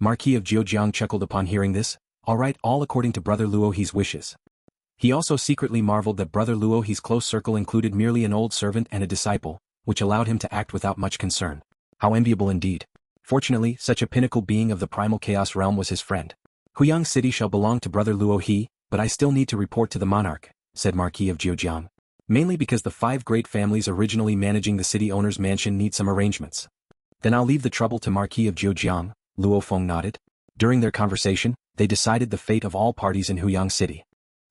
Marquis of Jiu Jiang chuckled upon hearing this. Alright, all according to Brother Luo He's wishes. He also secretly marveled that Brother Luo He's close circle included merely an old servant and a disciple, which allowed him to act without much concern. How enviable indeed. Fortunately, such a pinnacle being of the Primal Chaos Realm was his friend. Huyang City shall belong to Brother Luo He, but I still need to report to the monarch, said Marquis of Jiu Jiang. Mainly because the 5 great families originally managing the city owner's mansion need some arrangements. Then I'll leave the trouble to Marquis of Jiu Jiang, Luo Feng nodded. During their conversation, they decided the fate of all parties in Huyang City.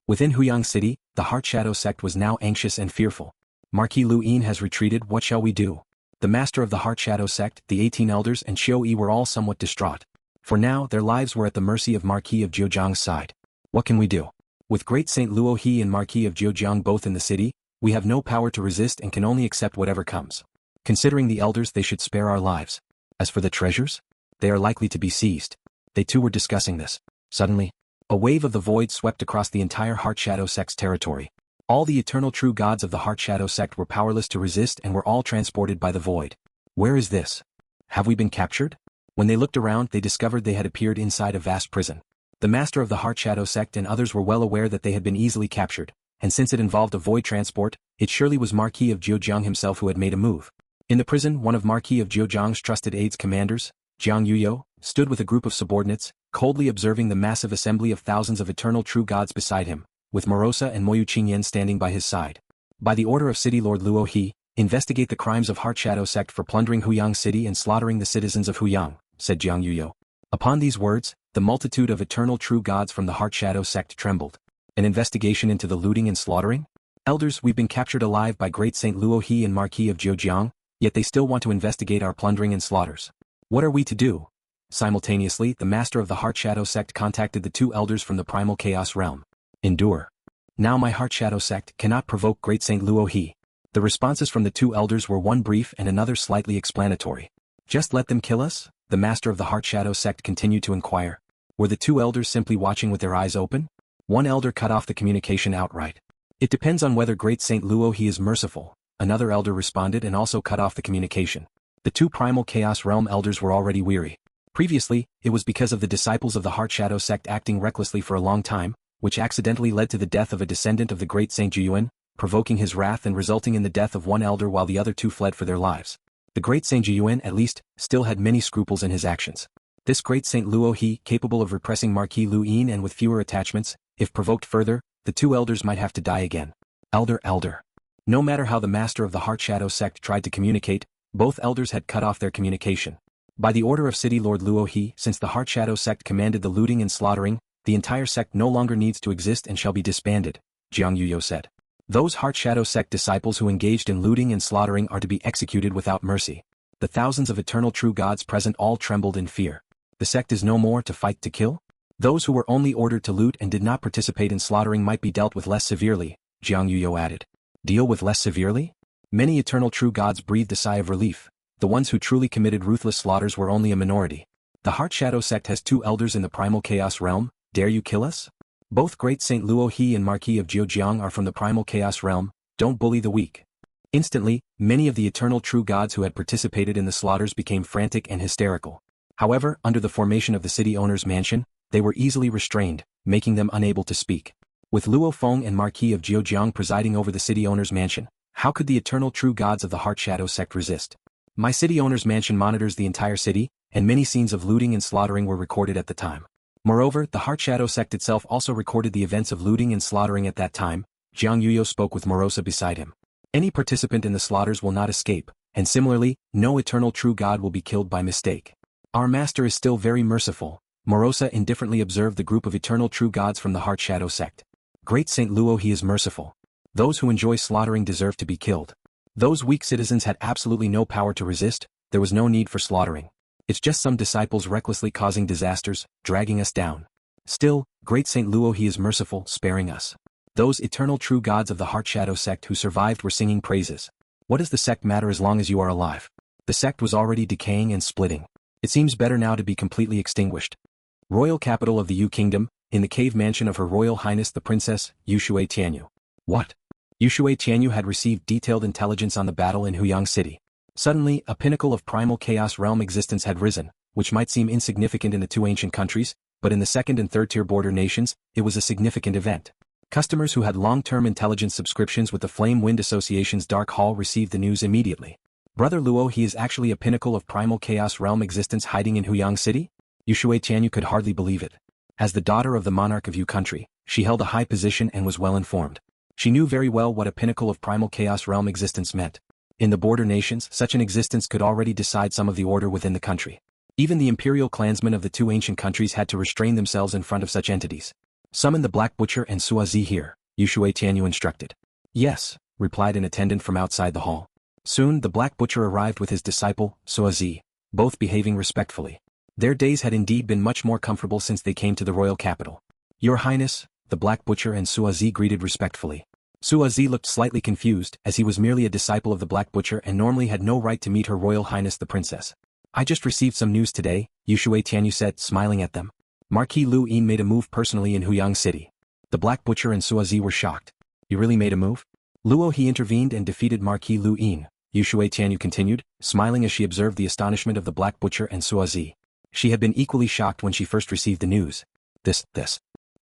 Within Huyang City, the Heartshadow Sect was now anxious and fearful. Marquis Liu Yin has retreated, what shall we do? The master of the Heartshadow Sect, the 18 elders and Xiao Yi were all somewhat distraught. For now, their lives were at the mercy of Marquis of Jiu Jiang's side. What can we do? With Great Saint Luo He and Marquis of Jiu Jiang both in the city, we have no power to resist and can only accept whatever comes. Considering the elders, they should spare our lives. As for the treasures, they are likely to be seized. They too were discussing this. Suddenly, a wave of the void swept across the entire Heartshadow Sect's territory. All the eternal true gods of the Heartshadow Sect were powerless to resist and were all transported by the void. Where is this? Have we been captured? When they looked around, they discovered they had appeared inside a vast prison. The master of the Heartshadow Sect and others were well aware that they had been easily captured, and since it involved a void transport, it surely was Marquis of Jiu Jiang himself who had made a move. In the prison, one of Marquis of Jiu Jiang's trusted aides commanders, Jiang Yuyo, stood with a group of subordinates, coldly observing the massive assembly of thousands of eternal true gods beside him, with Morosa and Moyu Qingyan standing by his side. By the order of City Lord Luo He, investigate the crimes of Heartshadow Sect for plundering Huyang City and slaughtering the citizens of Huyang, said Jiang Yuyo. Upon these words, the multitude of eternal true gods from the Heartshadow Sect trembled. An investigation into the looting and slaughtering? Elders, we've been captured alive by Great Saint Luo He and Marquis of Jiu Jiang, yet they still want to investigate our plundering and slaughters. What are we to do? Simultaneously, the master of the Heartshadow Sect contacted the 2 elders from the Primal Chaos Realm. Endure. Now my Heartshadow Sect cannot provoke Great Saint Luo He. The responses from the 2 elders were one brief and another slightly explanatory. Just let them kill us? The master of the Heartshadow Sect continued to inquire. Were the 2 elders simply watching with their eyes open? One elder cut off the communication outright. It depends on whether Great Saint Luo He is merciful, another elder responded and also cut off the communication. The 2 Primal Chaos Realm elders were already weary. Previously, it was because of the disciples of the Heartshadow Sect acting recklessly for a long time, which accidentally led to the death of a descendant of the great Saint Jiyuan, provoking his wrath and resulting in the death of one elder while the other 2 fled for their lives. The great Saint Jiyuan, at least, still had many scruples in his actions. This great Saint Luo He, capable of repressing Marquis Liu Yin and with fewer attachments, if provoked further, the 2 elders might have to die again. Elder. No matter how the master of the Heartshadow Sect tried to communicate, both elders had cut off their communication. By the order of City Lord Luo He, since the Heartshadow Sect commanded the looting and slaughtering, the entire sect no longer needs to exist and shall be disbanded, Jiang Yuyo said. Those Heartshadow Sect disciples who engaged in looting and slaughtering are to be executed without mercy. The thousands of eternal true gods present all trembled in fear. The sect is no more to fight to kill? Those who were only ordered to loot and did not participate in slaughtering might be dealt with less severely, Jiang Yuyo added. Deal with less severely? Many eternal true gods breathed a sigh of relief. The ones who truly committed ruthless slaughters were only a minority. The Heartshadow Sect has 2 elders in the Primal Chaos Realm, dare you kill us? Both Great Saint Luo He and Marquis of Jiu Jiang are from the Primal Chaos Realm, don't bully the weak. Instantly, many of the eternal true gods who had participated in the slaughters became frantic and hysterical. However, under the formation of the city owner's mansion, they were easily restrained, making them unable to speak. With Luo Feng and Marquis of Jiu Jiang presiding over the city owner's mansion, how could the eternal true gods of the Heartshadow Sect resist? My city owner's mansion monitors the entire city, and many scenes of looting and slaughtering were recorded at the time. Moreover, the Heartshadow Sect itself also recorded the events of looting and slaughtering at that time. Jiang Yuyo spoke with Morosa beside him. Any participant in the slaughters will not escape, and similarly, no eternal true god will be killed by mistake. Our master is still very merciful, Morosa indifferently observed the group of eternal true gods from the Heartshadow Sect. Great Saint Luo He is merciful. Those who enjoy slaughtering deserve to be killed. Those weak citizens had absolutely no power to resist, there was no need for slaughtering. It's just some disciples recklessly causing disasters, dragging us down. Still, Great Saint Luo He is merciful, sparing us. Those eternal true gods of the Heartshadow Sect who survived were singing praises. What does the sect matter as long as you are alive? The sect was already decaying and splitting. It seems better now to be completely extinguished. Royal capital of the Yu Kingdom, in the cave mansion of Her Royal Highness the Princess, Yushui Tianyu. What? Yushui Tianyu had received detailed intelligence on the battle in Huyang City. Suddenly, a pinnacle of Primal Chaos Realm existence had risen, which might seem insignificant in the two ancient countries, but in the second and third tier border nations, it was a significant event. Customers who had long-term intelligence subscriptions with the Flame Wind Association's Dark Hall received the news immediately. Brother Luo, he is actually a pinnacle of Primal Chaos Realm existence hiding in Huyang City? Yushui Tianyu could hardly believe it. As the daughter of the Monarch of Yu Country, she held a high position and was well informed. She knew very well what a pinnacle of Primal Chaos Realm existence meant. In the border nations, such an existence could already decide some of the order within the country. Even the imperial clansmen of the two ancient countries had to restrain themselves in front of such entities. Summon the Black Butcher and Suazi here, Yushui Tianyu instructed. Yes, replied an attendant from outside the hall. Soon the Black Butcher arrived with his disciple, Suazi, both behaving respectfully. Their days had indeed been much more comfortable since they came to the royal capital. Your Highness, the Black Butcher and Suazi greeted respectfully. Suazi looked slightly confused, as he was merely a disciple of the Black Butcher and normally had no right to meet Her Royal Highness the Princess. I just received some news today, Yushui Tianyu said, smiling at them. Marquis Liu Yin made a move personally in Huyang City. The Black Butcher and Suazi were shocked. You really made a move? Luo he intervened and defeated Marquis Liu Yin, Yushui Tianyu continued, smiling as she observed the astonishment of the Black Butcher and Suazi. She had been equally shocked when she first received the news. This.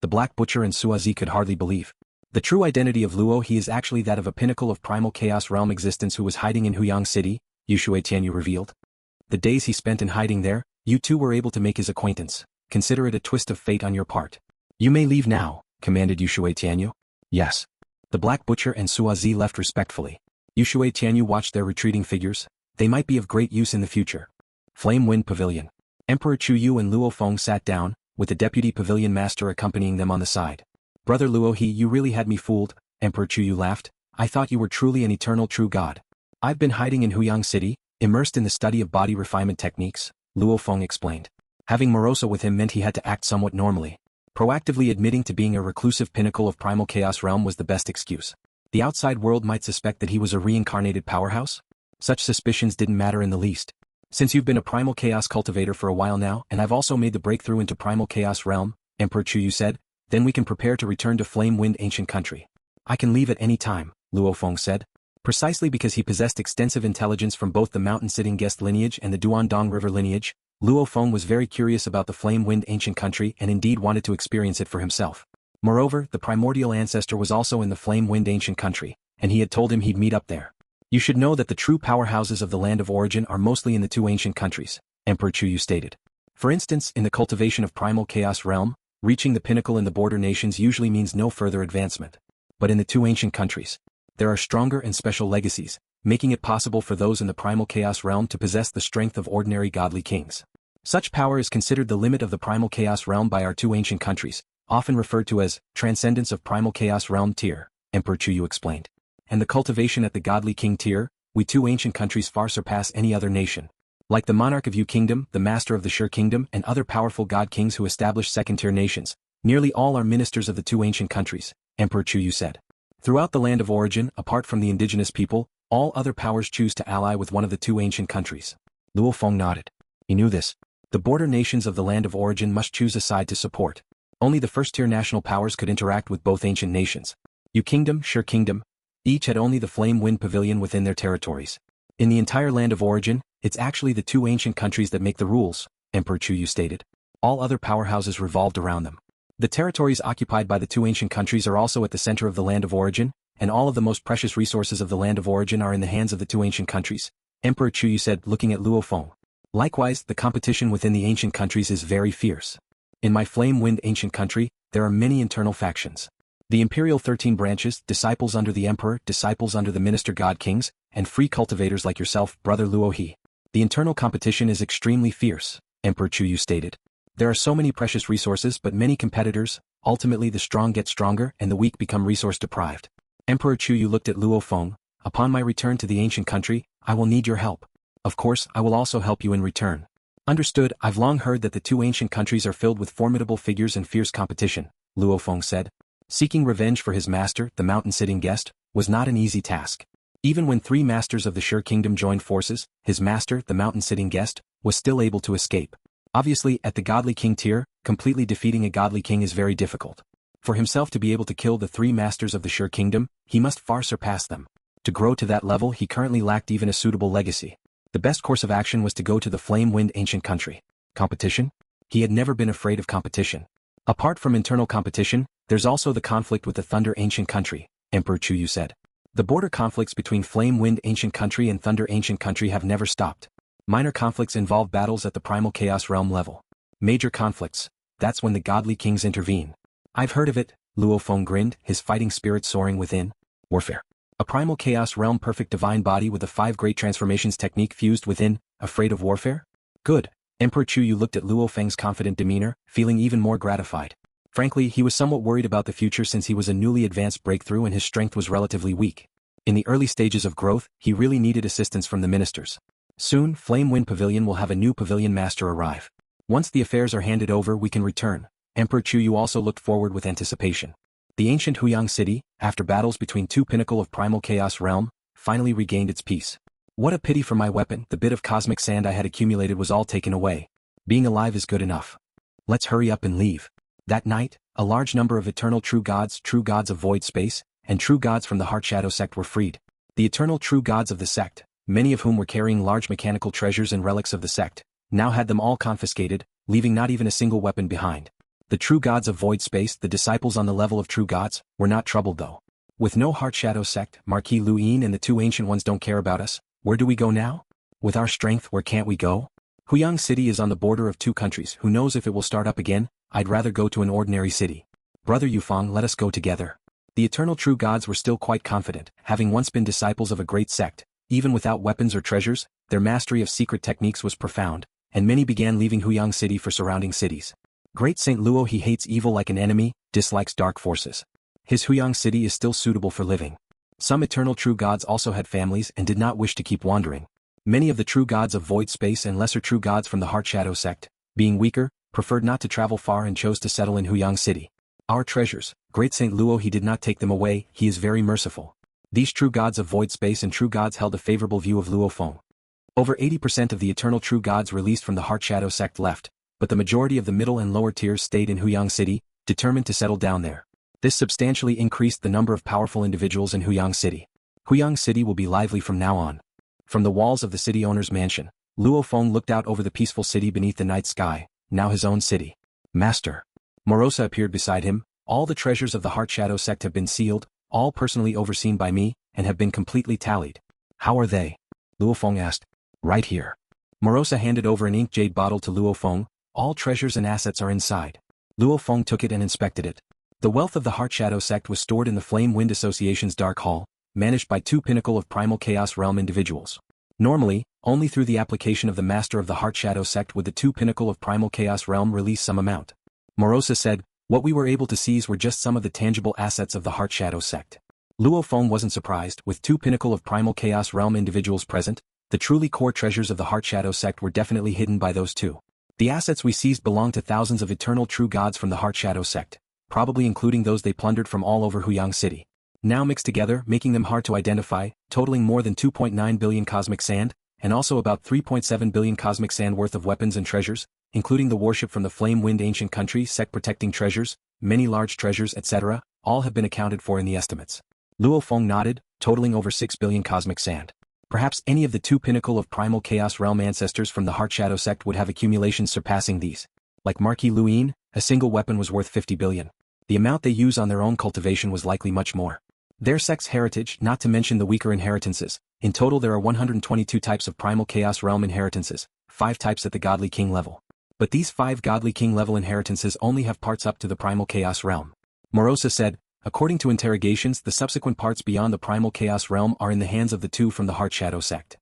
The Black Butcher and Suazi could hardly believe. The true identity of Luo he is actually that of a pinnacle of Primal Chaos Realm existence who was hiding in Huyang City, Yushui Tianyu revealed. The days he spent in hiding there, you two were able to make his acquaintance. Consider it a twist of fate on your part. You may leave now, commanded Yushui Tianyu. Yes. The Black Butcher and Suazi left respectfully. Yushui Tianyu watched their retreating figures. They might be of great use in the future. Flame Wind Pavilion. Emperor Chu Yu and Luo Feng sat down, with the deputy pavilion master accompanying them on the side. Brother Luo you really had me fooled, Emperor Chu Yu laughed. I thought you were truly an eternal true god. I've been hiding in Huyang City, immersed in the study of body refinement techniques, Luo Feng explained. Having Moroso with him meant he had to act somewhat normally. Proactively admitting to being a reclusive pinnacle of Primal Chaos Realm was the best excuse. The outside world might suspect that he was a reincarnated powerhouse? Such suspicions didn't matter in the least. Since you've been a Primal Chaos cultivator for a while now and I've also made the breakthrough into Primal Chaos Realm, Emperor Chu Yu said, then we can prepare to return to Flame Wind Ancient Country. I can leave at any time, Luo Feng said. Precisely because he possessed extensive intelligence from both the mountain-sitting guest lineage and the Duandong River lineage, Luo Feng was very curious about the Flame Wind Ancient Country and indeed wanted to experience it for himself. Moreover, the primordial ancestor was also in the Flame Wind Ancient Country, and he had told him he'd meet up there. You should know that the true powerhouses of the land of origin are mostly in the two ancient countries, Emperor Chu Yu stated. For instance, in the cultivation of Primal Chaos Realm, reaching the pinnacle in the border nations usually means no further advancement. But in the two ancient countries, there are stronger and special legacies, making it possible for those in the Primal Chaos Realm to possess the strength of ordinary godly kings. Such power is considered the limit of the Primal Chaos Realm by our two ancient countries, often referred to as Transcendence of Primal Chaos Realm tier, Emperor Chu Yu explained. And the cultivation at the Godly King tier, we two ancient countries far surpass any other nation. Like the Monarch of Yu Kingdom, the Master of the Sure Kingdom and other powerful god kings who established second-tier nations, nearly all are ministers of the two ancient countries, Emperor Chu Yu said. Throughout the land of origin, apart from the indigenous people, all other powers choose to ally with one of the two ancient countries. Luo Feng nodded. He knew this. The border nations of the land of origin must choose a side to support. Only the first-tier national powers could interact with both ancient nations. Yu Kingdom, Sure Kingdom, each had only the Flame Wind Pavilion within their territories. In the entire land of origin, it's actually the two ancient countries that make the rules, Emperor Chu Yu stated. All other powerhouses revolved around them. The territories occupied by the two ancient countries are also at the center of the land of origin, and all of the most precious resources of the land of origin are in the hands of the two ancient countries, Emperor Chu Yu said, looking at Luo Feng. Likewise, the competition within the ancient countries is very fierce. In my Flame Wind Ancient Country, there are many internal factions. The Imperial 13 branches, disciples under the Emperor, disciples under the Minister God Kings, and free cultivators like yourself, Brother Luo He. The internal competition is extremely fierce, Emperor Chu Yu stated. There are so many precious resources but many competitors, ultimately the strong get stronger and the weak become resource deprived. Emperor Chu Yu looked at Luo Feng. Upon my return to the ancient country, I will need your help. Of course, I will also help you in return. Understood. I've long heard that the two ancient countries are filled with formidable figures and fierce competition, Luo Feng said. Seeking revenge for his master, the mountain-sitting guest, was not an easy task. Even when three masters of the Sure Kingdom joined forces, his master, the mountain-sitting guest, was still able to escape. Obviously, at the Godly King tier, completely defeating a Godly King is very difficult. For himself to be able to kill the three masters of the Sure Kingdom, he must far surpass them. To grow to that level, he currently lacked even a suitable legacy. The best course of action was to go to the Flame Wind Ancient Country. Competition? He had never been afraid of competition. Apart from internal competition, there's also the conflict with the Thunder Ancient Country, Emperor Chu Yu said. The border conflicts between Flame Wind Ancient Country and Thunder Ancient Country have never stopped. Minor conflicts involve battles at the Primal Chaos Realm level. Major conflicts, that's when the godly kings intervene. I've heard of it, Luo Feng grinned, his fighting spirit soaring within. Warfare. A Primal Chaos Realm perfect divine body with the 5 great transformations technique fused within, afraid of warfare? Good. Emperor Chu Yu looked at Luo Feng's confident demeanor, feeling even more gratified. Frankly, he was somewhat worried about the future since he was a newly advanced breakthrough and his strength was relatively weak. In the early stages of growth, he really needed assistance from the ministers. Soon, Flame Wind Pavilion will have a new pavilion master arrive. Once the affairs are handed over, we can return. Emperor Chu Yu also looked forward with anticipation. The ancient Huyang City, after battles between 2 Pinnacle of Primal Chaos Realm, finally regained its peace. What a pity for my weapon, the bit of cosmic sand I had accumulated was all taken away. Being alive is good enough. Let's hurry up and leave. That night, a large number of eternal true gods of void space, and true gods from the Heartshadow Sect were freed. The eternal true gods of the sect, many of whom were carrying large mechanical treasures and relics of the sect, now had them all confiscated, leaving not even a single weapon behind. The true gods of void space, the disciples on the level of true gods, were not troubled though. With no Heartshadow Sect, Marquis Liu Yin and the 2 ancient ones don't care about us. Where do we go now? With our strength, where can't we go? Huyang City is on the border of 2 countries, who knows if it will start up again? I'd rather go to an ordinary city. Brother Yufeng, let us go together. The eternal true gods were still quite confident, having once been disciples of a great sect. Even without weapons or treasures, their mastery of secret techniques was profound, and many began leaving Huyang City for surrounding cities. Great Saint Luo, he hates evil like an enemy, dislikes dark forces. His Huyang City is still suitable for living. Some eternal true gods also had families and did not wish to keep wandering. Many of the true gods of void space and lesser true gods from the Heartshadow Sect, being weaker, preferred not to travel far and chose to settle in Huyang City. Our treasures, Great Saint Luo, he did not take them away, he is very merciful. These true gods of void space and true gods held a favorable view of Luo Feng. Over 80% of the eternal true gods released from the Heartshadow Sect left, but the majority of the middle and lower tiers stayed in Huyang City, determined to settle down there. This substantially increased the number of powerful individuals in Huyang City. Huyang City will be lively from now on. From the walls of the city owner's mansion, Luo Feng looked out over the peaceful city beneath the night sky, now his own city. Master. Morosa appeared beside him. All the treasures of the Heartshadow Sect have been sealed, all personally overseen by me, and have been completely tallied. How are they? Luo Feng asked. Right here. Morosa handed over an ink jade bottle to Luo Feng. All treasures and assets are inside. Luo Feng took it and inspected it. The wealth of the Heartshadow Sect was stored in the Flame Wind Association's Dark Hall, managed by 2 Pinnacle of Primal Chaos Realm individuals. Normally, only through the application of the Master of the Heartshadow Sect would the 2 Pinnacle of Primal Chaos Realm release some amount. Morosa said, what we were able to seize were just some of the tangible assets of the Heartshadow Sect. Luo Feng wasn't surprised. With 2 Pinnacle of Primal Chaos Realm individuals present, the truly core treasures of the Heartshadow Sect were definitely hidden by those 2. The assets we seized belong to thousands of eternal true gods from the Heartshadow Sect, probably including those they plundered from all over Huyang City. Now mixed together, making them hard to identify, totaling more than 2.9 billion cosmic sand, and also about 3.7 billion cosmic sand worth of weapons and treasures, including the warship from the Flame Wind Ancient Country sect protecting treasures, many large treasures, etc., all have been accounted for in the estimates. Luo Feng nodded, totaling over 6 billion cosmic sand. Perhaps any of the 2 Pinnacle of Primal Chaos Realm ancestors from the Heartshadow Sect would have accumulations surpassing these. Like Marquis Liu Yin, a single weapon was worth 50 billion. The amount they use on their own cultivation was likely much more. Their sect's heritage, not to mention the weaker inheritances. In total there are 122 types of Primal Chaos Realm inheritances, 5 types at the Godly King level. But these 5 Godly King level inheritances only have parts up to the Primal Chaos Realm. Morosa said, according to interrogations, the subsequent parts beyond the Primal Chaos Realm are in the hands of the 2 from the Heartshadow Sect.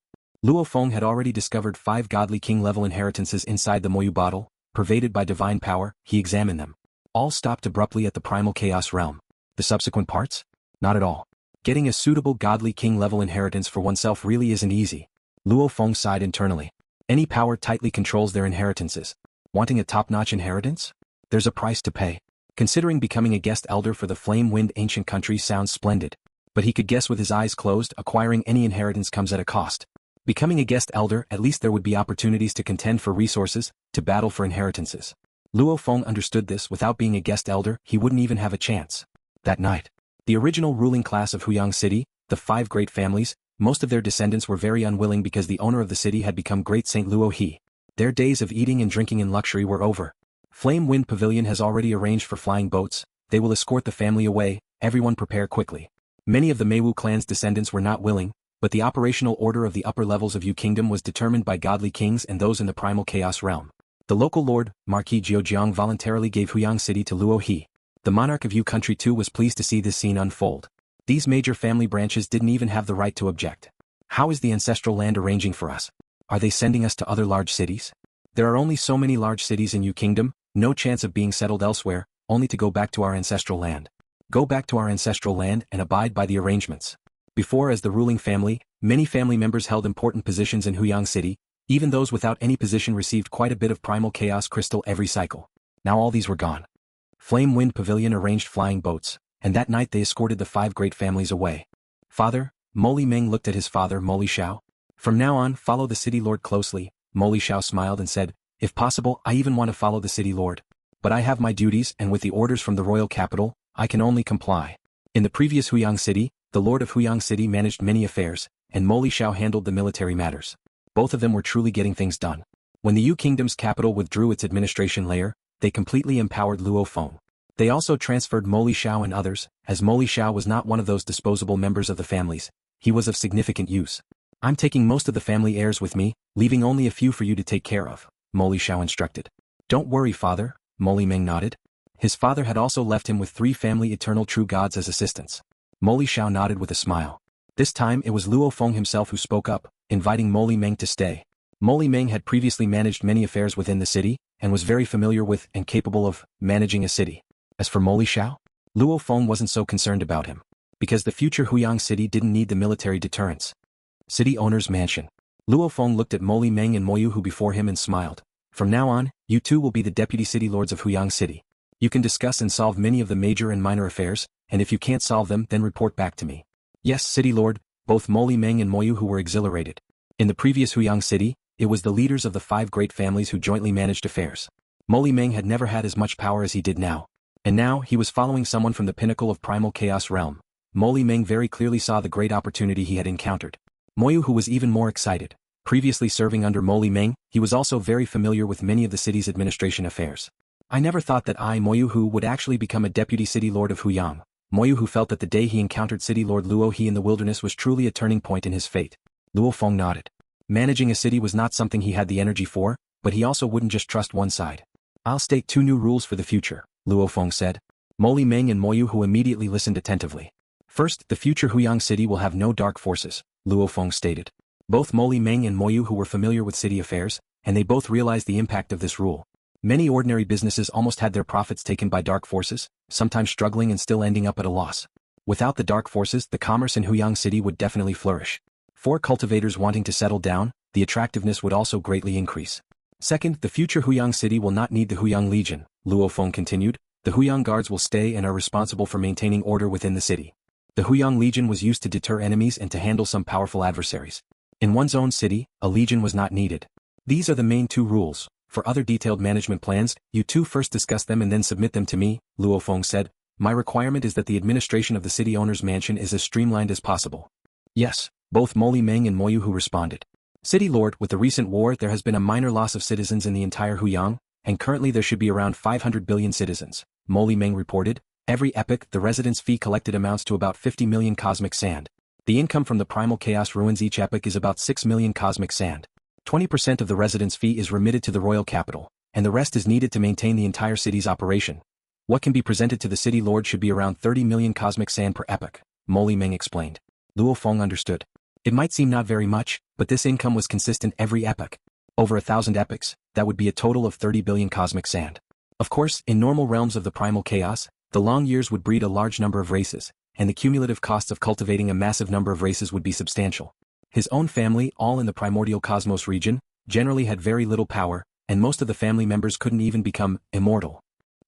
Luo Feng had already discovered 5 Godly King level inheritances inside the Moyu bottle, pervaded by divine power. He examined them. All stopped abruptly at the Primal Chaos Realm. The subsequent parts? Not at all. Getting a suitable Godly King level inheritance for oneself really isn't easy. Luo Feng sighed internally. Any power tightly controls their inheritances. Wanting a top-notch inheritance? There's a price to pay. Considering becoming a guest elder for the Flame Wind Ancient Country sounds splendid. But he could guess with his eyes closed, acquiring any inheritance comes at a cost. Becoming a guest elder, at least there would be opportunities to contend for resources, to battle for inheritances. Luo Feng understood this. Without being a guest elder, he wouldn't even have a chance. That night, the original ruling class of Huyang City, the 5 great families, most of their descendants were very unwilling because the owner of the city had become Great Saint Luo He. Their days of eating and drinking in luxury were over. Flame Wind Pavilion has already arranged for flying boats, they will escort the family away, everyone prepare quickly. Many of the Meiwu clan's descendants were not willing, but the operational order of the upper levels of Yu Kingdom was determined by godly kings and those in the Primal Chaos Realm. The local lord, Marquis Jiu Jiang voluntarily gave Huyang City to Luo He. The Monarch of Yu Country too was pleased to see this scene unfold. These major family branches didn't even have the right to object. How is the ancestral land arranging for us? Are they sending us to other large cities? There are only so many large cities in Yu Kingdom, no chance of being settled elsewhere, only to go back to our ancestral land. Go back to our ancestral land and abide by the arrangements. Before, as the ruling family, many family members held important positions in Huyang City, even those without any position received quite a bit of primal chaos crystal every cycle. Now all these were gone. Flame Wind Pavilion arranged flying boats, and that night they escorted the 5 great families away. Father, Moli Meng looked at his father Moli Xiao. From now on, follow the city lord closely. Moli Xiao smiled and said, if possible, I even want to follow the city lord. But I have my duties, and with the orders from the royal capital, I can only comply. In the previous Huyang City, the lord of Huyang City managed many affairs, and Moli Xiao handled the military matters. Both of them were truly getting things done. When the Yu Kingdom's capital withdrew its administration layer, they completely empowered Luo Feng. They also transferred Moli Xiao and others, as Moli Xiao was not one of those disposable members of the families, he was of significant use. I'm taking most of the family heirs with me, leaving only a few for you to take care of, Moli Xiao instructed. Don't worry, father, Moli Meng nodded. His father had also left him with 3 family eternal true gods as assistants. Moli Xiao nodded with a smile. This time it was Luo Feng himself who spoke up, inviting Moli Meng to stay. Moli Meng had previously managed many affairs within the city, and was very familiar with and capable of managing a city. As for Moli Xiao, Luo Feng wasn't so concerned about him, because the future Huyang City didn't need the military deterrence. City owner's mansion. Luo Feng looked at Moli Meng and Moyu who before him and smiled. From now on, you two will be the deputy city lords of Huyang City. You can discuss and solve many of the major and minor affairs, and if you can't solve them then report back to me. Yes, city lord, both Moli Meng and Moyu who were exhilarated. In the previous Huyang City, it was the leaders of the 5 great families who jointly managed affairs. Moli Meng had never had as much power as he did now. And now he was following someone from the pinnacle of Primal Chaos Realm. Moli Meng very clearly saw the great opportunity he had encountered. Moyu who was even more excited. Previously serving under Moli Meng, he was also very familiar with many of the city's administration affairs. I never thought that I, Moyu Hu, would actually become a deputy city lord of Huyang. Moyu Hu felt that the day he encountered city lord Luo He in the wilderness was truly a turning point in his fate. Luo Feng nodded. Managing a city was not something he had the energy for, but he also wouldn't just trust one side. I'll state 2 new rules for the future, Luo Feng said. Moli Meng and Moyu Hu immediately listened attentively. First, the future Huyang City will have no dark forces, Luo Feng stated. Both Moli Meng and Moyu Hu were familiar with city affairs, and they both realized the impact of this rule. Many ordinary businesses almost had their profits taken by dark forces, sometimes struggling and still ending up at a loss. Without the dark forces, the commerce in Huyang City would definitely flourish. For cultivators wanting to settle down, the attractiveness would also greatly increase. Second, the future Huyang City will not need the Huyang Legion, Luo Feng continued. The Huyang Guards will stay and are responsible for maintaining order within the city. The Huyang Legion was used to deter enemies and to handle some powerful adversaries. In one's own city, a legion was not needed. These are the main 2 rules. For other detailed management plans, you 2 first discuss them and then submit them to me, Luo Feng said. My requirement is that the administration of the city owner's mansion is as streamlined as possible. Yes, both Moli Meng and Moyu Hu responded. City Lord, with the recent war there has been a minor loss of citizens in the entire Huyang, and currently there should be around 500 billion citizens, Moli Meng reported. Every epoch, the residence fee collected amounts to about 50 million cosmic sand. The income from the Primal Chaos ruins each epoch is about 6 million cosmic sand. 20% of the residence fee is remitted to the royal capital, and the rest is needed to maintain the entire city's operation. What can be presented to the city lord should be around 30 million cosmic sand per epoch, Moli Meng explained. Luo Feng understood. It might seem not very much, but this income was consistent every epoch. Over 1,000 epochs, that would be a total of 30 billion cosmic sand. Of course, in normal realms of the Primal Chaos, the long years would breed a large number of races, and the cumulative costs of cultivating a massive number of races would be substantial. His own family, all in the primordial cosmos region, generally had very little power, and most of the family members couldn't even become immortal.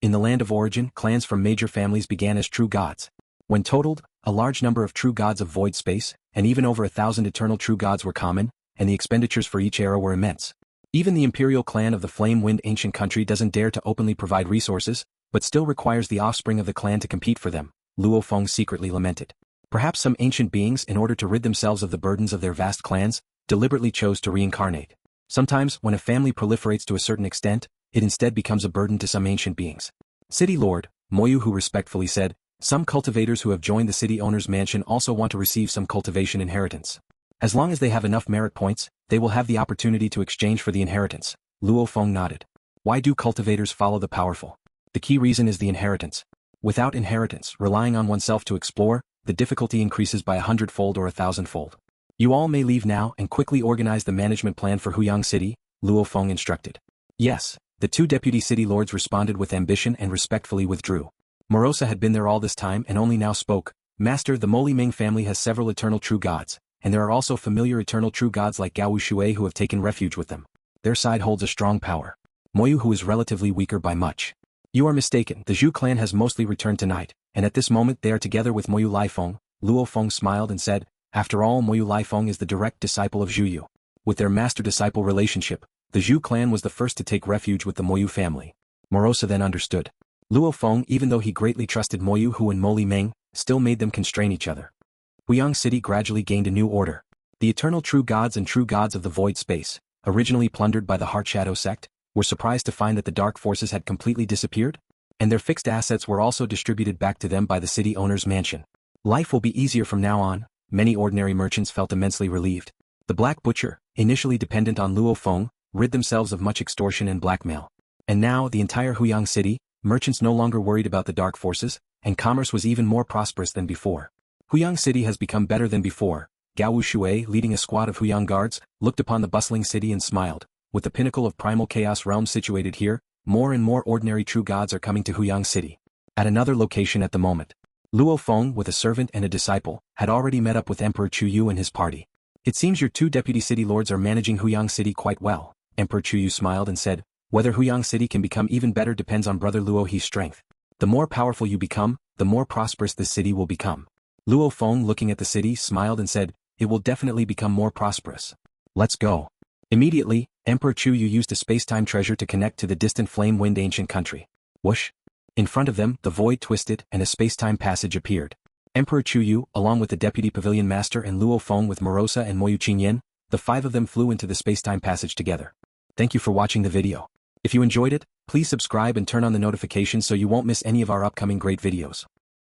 In the land of origin, clans from major families began as true gods. When totaled, a large number of true gods of void space, and even over 1,000 eternal true gods were common, and the expenditures for each era were immense. Even the imperial clan of the Flame Wind ancient country doesn't dare to openly provide resources, but still requires the offspring of the clan to compete for them, Luo Feng secretly lamented. Perhaps some ancient beings, in order to rid themselves of the burdens of their vast clans, deliberately chose to reincarnate. Sometimes, when a family proliferates to a certain extent, it instead becomes a burden to some ancient beings. City Lord, Moyu Hu respectfully said, some cultivators who have joined the city owner's mansion also want to receive some cultivation inheritance. As long as they have enough merit points, they will have the opportunity to exchange for the inheritance. Luo Feng nodded. Why do cultivators follow the powerful? The key reason is the inheritance. Without inheritance, relying on oneself to explore, the difficulty increases by 100-fold or 1,000-fold. You all may leave now and quickly organize the management plan for Huyang City, Luo Feng instructed. Yes, the two deputy city lords responded with ambition and respectfully withdrew. Morosa had been there all this time and only now spoke. Master, the Moli Ming family has several eternal true gods, and there are also familiar eternal true gods like Gao Shui who have taken refuge with them. Their side holds a strong power. Moyu Hu is relatively weaker by much. You are mistaken, the Zhu clan has mostly returned tonight, and at this moment they are together with Moyu Laifeng. Luo Feng smiled and said, after all, Moyu Laifeng is the direct disciple of Zhu Yu. With their master-disciple relationship, the Zhu clan was the first to take refuge with the Moyu family. Morosa then understood. Luo Feng, even though he greatly trusted Moyu Hu and Moli Ming, still made them constrain each other. Huyang City gradually gained a new order. The eternal true gods and true gods of the void space, originally plundered by the Heartshadow Sect, were surprised to find that the dark forces had completely disappeared, and their fixed assets were also distributed back to them by the city owner's mansion. Life will be easier from now on, many ordinary merchants felt immensely relieved. The Black Butcher, initially dependent on Luo Feng, rid themselves of much extortion and blackmail. And now, the entire Huyang City, merchants no longer worried about the dark forces, and commerce was even more prosperous than before. Huyang City has become better than before. Gao Shui, leading a squad of Huyang guards, looked upon the bustling city and smiled. With the pinnacle of Primal Chaos Realm situated here, more and more ordinary true gods are coming to Huyang City. At another location at the moment, Luo Feng, with a servant and a disciple, had already met up with Emperor Chu Yu and his party. It seems your two deputy city lords are managing Huyang City quite well. Emperor Chu Yu smiled and said, whether Huyang City can become even better depends on Brother Luo He's strength. The more powerful you become, the more prosperous this city will become. Luo Feng, looking at the city, smiled and said, it will definitely become more prosperous. Let's go. Immediately, Emperor Chu Yu used a space-time treasure to connect to the distant flame-wind ancient country. Whoosh! In front of them, the void twisted and a space-time passage appeared. Emperor Chu Yu, along with the deputy pavilion master and Luo Feng with Morosa and Moyu Qingyan, the five of them flew into the space-time passage together. Thank you for watching the video. If you enjoyed it, please subscribe and turn on the notifications so you won't miss any of our upcoming great videos.